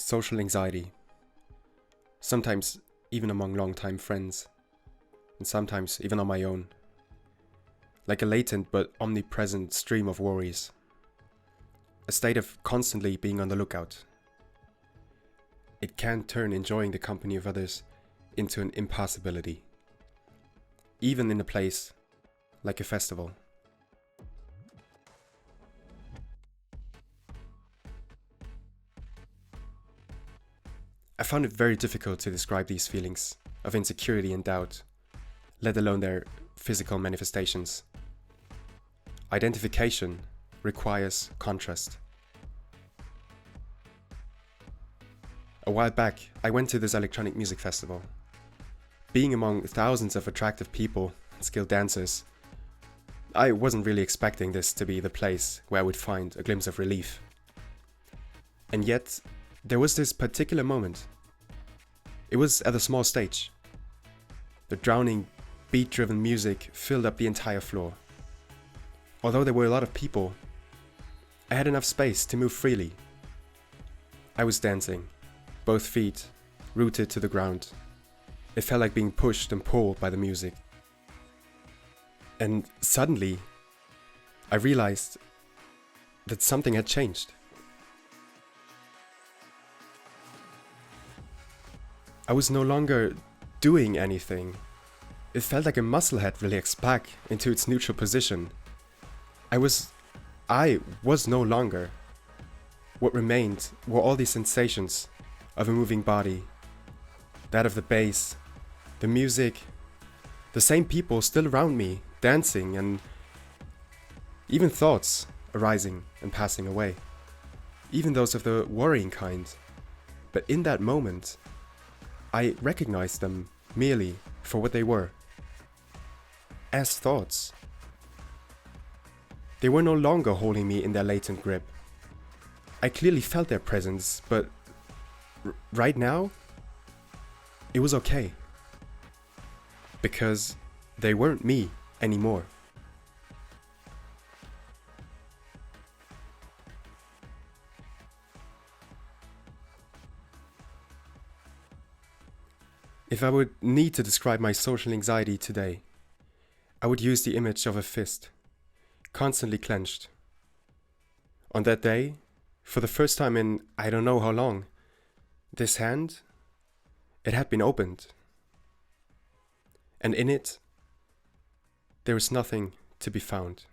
social anxiety, sometimes even among longtime friends, and sometimes even on my own, like a latent but omnipresent stream of worries, a state of constantly being on the lookout. It can turn enjoying the company of others into an impossibility, even in a place like a festival. I found it very difficult to describe these feelings of insecurity and doubt, let alone their physical manifestations. Identification requires contrast. A while back, I went to this electronic music festival. Being among thousands of attractive people and skilled dancers, I wasn't really expecting this to be the place where I would find a glimpse of relief. And yet, there was this particular moment. It was at a small stage. The drowning, beat-driven music filled up the entire floor. Although there were a lot of people, I had enough space to move freely. I was dancing, both feet rooted to the ground. It felt like being pushed and pulled by the music. And suddenly, I realized that something had changed. I was no longer doing anything. It felt like a muscle had relaxed back into its neutral position. I was no longer. What remained were all these sensations of a moving body, that of the bass, the music, the same people still around me, dancing, and even thoughts arising and passing away, even those of the worrying kind. But in that moment, I recognized them merely for what they were, as thoughts. They were no longer holding me in their latent grip. I clearly felt their presence, but right now, it was okay. Because they weren't me anymore. If I would need to describe my social anxiety today, I would use the image of a fist, constantly clenched. On that day, for the first time in I don't know how long, this hand, it had been opened. And in it, there is nothing to be found.